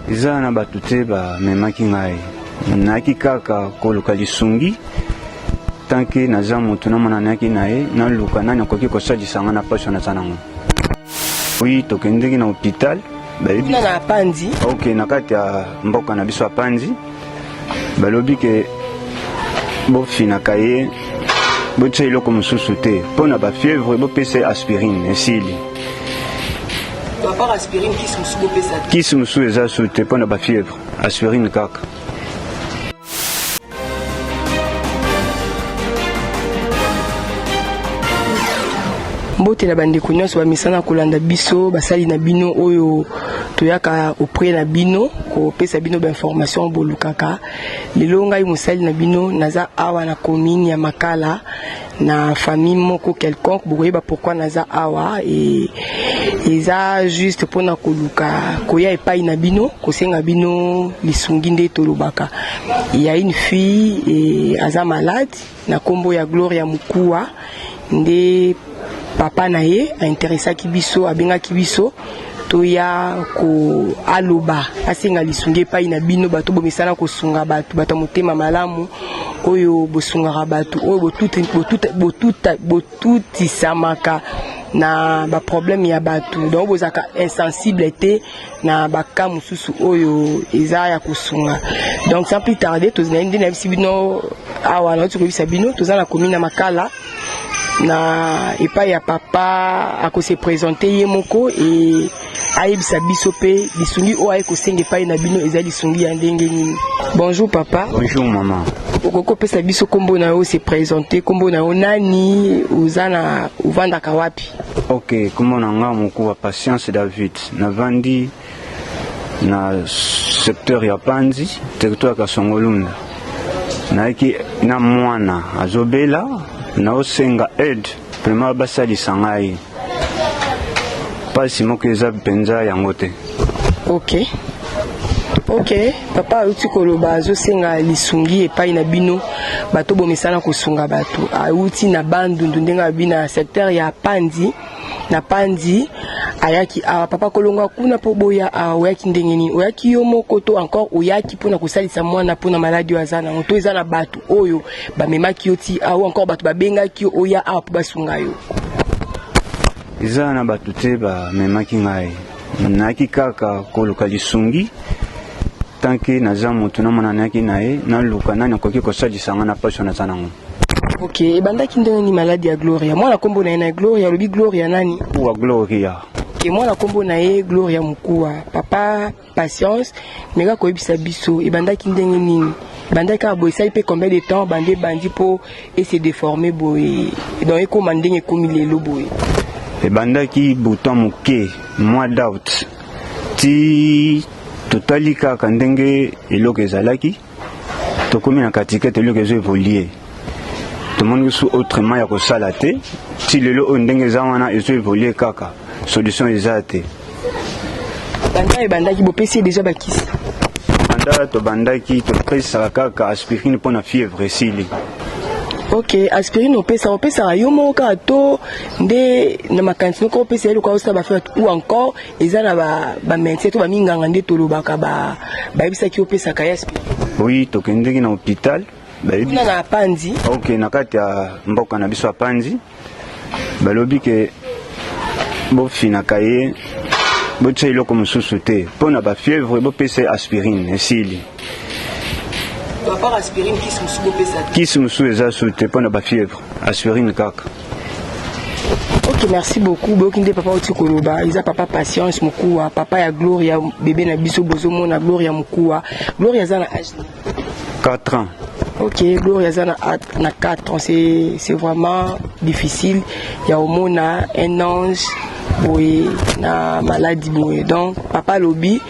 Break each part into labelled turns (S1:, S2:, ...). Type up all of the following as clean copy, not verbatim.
S1: Iza na batute ba memaki ngai. Naki kaka koluka lisungi. Tanki naza mutu na mwana naki nae na luka nani akoki kosalisa nga na passion na zanango. Oui, tokendeki na hôpital. Balobi
S2: na Panzi.
S1: OK, na kati ya mboka na biso Panzi. Balobi ke bo fina kaye bo tshelo ko mususu te. Pona ba fièvre bo pese aspirine esili.
S2: To pas aspirine kisi musu bo pesa.
S1: Kisi musu eza sute pona ba fièvre, aspirine kaka.
S2: Mbote na bandeko nyonso bamisana kolanda biso basali na bino oyo toyaka auprès na bino ko pesa bino ba information bolukaka lelo ngai musali na bino naza awa na commune ya Makala na famille moko quelconque bokoyeba pourquoi naza awa et eza juste pona koluka koya epai na bino kosenga bino lisungi nde tolobaka. Il y a une fille et aza malade na kombo ya Gloria Mukua nde papa na ye a intéressé kibiso abenga kibiso toya ko aloba asenga lisungi epai na bino bato bomisana kosunga bato motema malamu oyo bosunga bato oyo botuti samaka na ba problème ya bato donc bozaka insensible te na baka mususu oyo eza ya kosunga. Donc sans plus tarder tozana ndina bisibino awa na tukobisa bino tozana commune na Makala na epai ya papa ako se présenter ye moko et ayebisa biso pe lisungi o ay ko senga epai na bino eza lisungi ya ndenge nini. Bonjour papa.
S1: Bonjour maman.
S2: Okoko pesa biso kombo na yo se présenter kombo na yo nani uzana uvanda kawapi?
S1: OK, kombo na nga Mukua Patience David na vandi na secteur ya Panzi territoire ya Kasongolunda. Na ki na mwana azobela na osenga aide vraiment basalisa ngai pasi moko eza penza yango te.
S2: OK papa uti koloba azosenga lisungi epai na bino bato bomisana kosunga bato auti na bandundu ndenga bina secteur ya Panzi na Panzi ayaki papa kolonga kuna po boya oyaki ndengeni oyaki yo moko to encore oyaki pona kosalisa mwana pona maladi wazana moto eza na bato oyo bamemaki yoti ou encore bato babengaki yo oya po basunga yo.
S1: Iza na batute ba memaki ngai naki kaka koluka lisungi tanki naza mutu na mwana naki nae na luka nani akoki kosalisa nga na passion na zanango.
S2: OK, bandaki ndengeni maladi ya Gloria mwana kombo na na Gloria lobi Gloria nani?
S1: Wa Gloria.
S2: Ke mwana kombo na ye Gloria Mukua papa Patience mega koyebisa biso ebandaki ndenge nini bandaki ka boy sai pe combien de temps bandi po et se déformer boy donc ekoma ndenge komi lelo boy
S1: ebandaki bouton moke mois d'août ti totali kaka ndenge eloko ezalaki tokomi na katikete eloko ezo évoluer tomoni su autrement ya kosala te ti lelo oyo ndenge eza wana ezo évoluer kaka solution eza te.
S2: Bandaki bopesi déjà bakisi
S1: to bandaki to pesa kaka aspirine pona fièvre esili.
S2: OK, aspirine opesa yo moko to nde na makanisi ko opesa yo ko ba fait ou encore eza na ba médecin to ba minganga nde tolobaka ba yebisa ki opesa ka aspirine.
S1: Oui, tokendeki na hôpital.
S2: Na Panzi.
S1: OK, na kati ya mboka na biso Panzi. Balobi ke bo fina kaye bo tshelo ko mususu te pona ba fièvre bo pese aspirine esili.
S2: Par aspirine kisi musu bo pesa.
S1: Kisi musu eza sute pona ba fièvre, aspirine kaka.
S2: OK, merci beaucoup. Bokinde papa oti koloba, isa papa Patience Mukua, papa ya Gloria bébé na biso bozomo na Gloria Mukua. Gloria za na âge
S1: 4 ans.
S2: OK, Gloria za na 4 ans, c'est vraiment difficile. Il y a au moins un ange boy na maladie boy. Donc papa lobi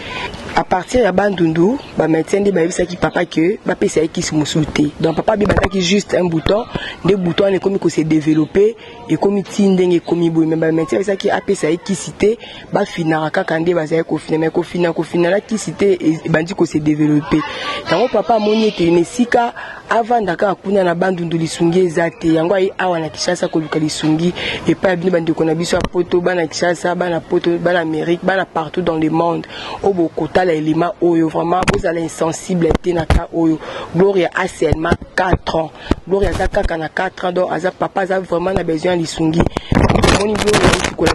S2: à partir ya bandundu ba médecin de ba yebisa ki papa que ba pesa ki musuté. Donc papa bi bataki juste un bouton, des boutons ne comme que se développer ekomi tindenge ekomi boye mais ba médecin ça qui apesa ekisité ba finara kaka nde baza kofina mais kofina la kisité bandi ko se développer tango papa moni ete nesika avant daka kuna na bandundu lisungi ezate yango ai awa na Kinshasa ko luka lisungi et pas bino bandi ko na biso poto bana Kinshasa bana poto bana Amérique bana partout dans le monde au bokota la elima oyo vraiment vous allez insensible tenaka oyo Gloria a seulement 4 ans Gloria za kaka na 4 ans donc aza papa za vraiment na besoin lisungi moni Gloria ko la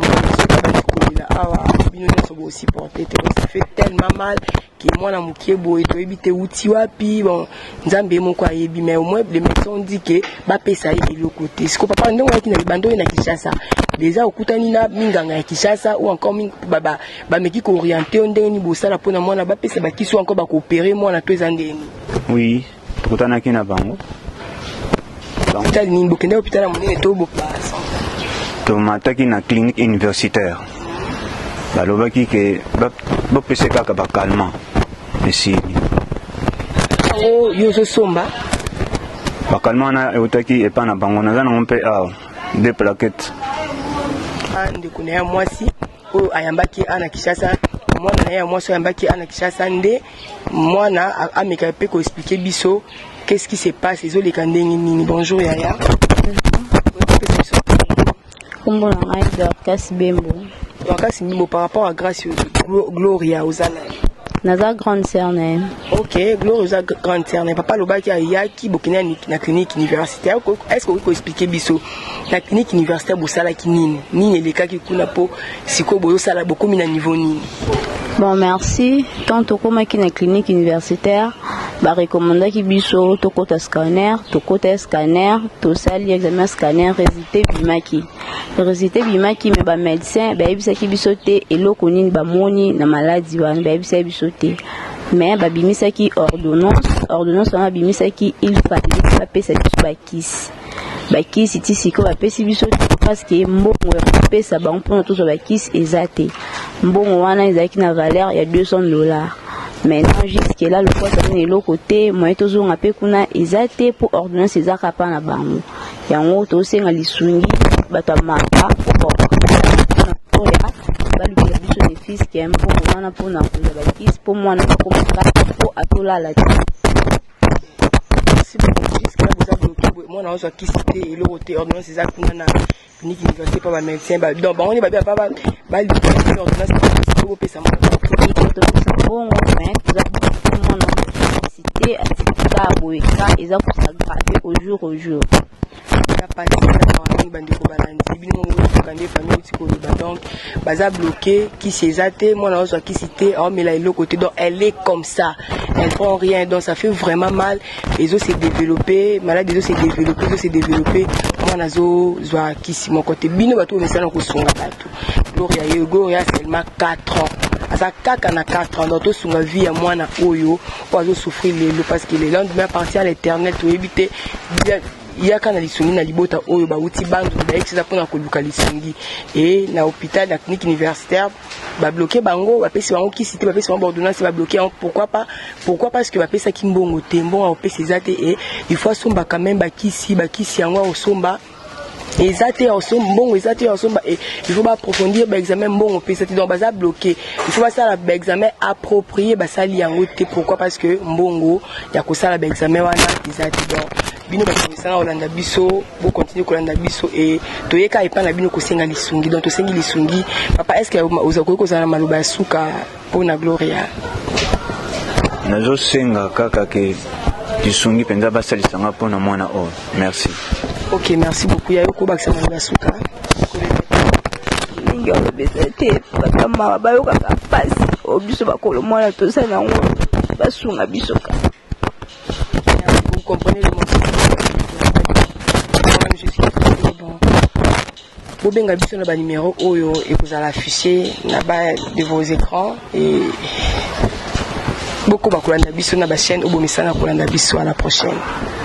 S2: awa bino nyonso bo supporter te ça fait tellement mal que moi na mukie boye to ebite uti wapi bon nzambe moko ayebi mais au moins les médecins dit que ba pesa ye le côté ce que papa ndongo yaki na bando na Kinshasa déjà okutani na minganga ya Kinshasa ou encore baba ba meki ko orienter ndenge ni bosala pona mwana ba pesa ba kiso encore ba coopérer mwana to ezandeni
S1: oui okutana kina bango
S2: hôpital ni bokende hôpital monene to bo place
S1: to mataki na clinique universitaire balobaki ke bapese kaka bakalma esili
S2: yo ozosomba
S1: bakalma wana eutaki epa na bango naza nango mpe awa 2 plaquettes
S2: ndeko na ya mwasi oyo ayambaki ana Kinshasa mwana na ya mwasi ayambaki ana Kinshasa nde mwana ameka mpe koexplike biso qu'est-ce qui se passe ezoleka ndenge nini bonjour yaya
S3: Kombo na ngai Dorcas Bembo.
S2: Dorcas Bembo par rapport à Grâce Gloria Ozana.
S3: Naza grande sœur na.
S2: OK, Gloria grande sœur na. Papa lobaki ayaki bokina na clinique universitaire. Est-ce que vous pouvez expliquer biso la clinique universitaire bosala ki nini? Nini elekaki kuna po siko boyo sala bokomi na niveau nini?
S3: Bon, merci. Quand on commence à la clinique universitaire, bah recommandé qui biso to côté scanner, to sali examen scanner, résultat bimaki. Le résultat bimaki mais ba médecin, bah ibisa ki biso te elo konini ba moni na maladie wana, bah ibisa biso te. Mais ba bimisa ki ordonnance na bimisa ki il fallait pas pesa biso ba kiss. Bakisi tisiko bapesi biso parce que mbongo pesa ba mpona to bakisi ezate mbongo wana ezaki na valeur ya $200 maintenant jusque là le poids ça ne l'autre côté moi to zonga pe kuna ezate pour ordonnance ezaka pa na bango yango to senga lisungi bato maka pour ya balu ya biso des fils qui aiment pour wana pour na bakisi pour moi na ko pour atola la moi na ozo kisité et le côté ordonnance c'est ça kuna na clinique université pas ba médecin ba donc ba on ba ordonnance pour pesa bon mais pour mon cité à boika eza ko s'aggraver au jour la partie na bandeko balandi bino kande famille tikolo donc baza bloqué qui s'exate moi na ozo kisité on met là le côté donc elle est comme ça elle prend rien donc ça fait vraiment mal les os s'est développé malade les os s'est développé moi nazo zwa kisi mon côté bino bato mais ça na ko songa bato Gloria seulement 4 ans asa kaka na 4 ans donc to sunga vie à moi na oyo ozo souffrir le parce que le lendemain partir à l'éternel to éviter yaka na lisungi na libota oyo ba uti bandu ba exiza pona ko luka lisungi et na hôpital na clinique universitaire ba bloquer bango ba pesi bango ki cité ba pesi bango ordonnance ba bloquer pourquoi parce que ba pesa ki mbongo tembo a pesi zate et il faut somba quand même ba kisi yango o somba ezate o somba mbongo ezate o somba et il faut ba approfondir ba examen mbongo pesa donc ba za bloquer il faut ba sala ba examen approprié ba sali yango te pourquoi parce que mbongo ya ko sala ba examen wana ezate donc bino bakomisa olanda biso bo continuer kolanda biso et toyeka epa na bino kosenga lisungi donc tosengi lisungi papa est-ce que ozakoki kozala maloba ya suka mpona Gloria
S1: nazosenga kaka ke lisungi mpenza basalisanga mpona mwana oyo merci
S2: ok merci beaucoup yayo kobakisa maloba ya suka
S3: ndenge olobesa te bakama bayokaka pasi o biso bakolo mwana tosala nango basunga biso ka
S2: vous comprenez le mot bobenga biso na ba numéro oyo ekozala affiché na ba de vos écrans et beaucoup bakolanda biso na ba chaîne obomisana kolanda biso à la prochaine.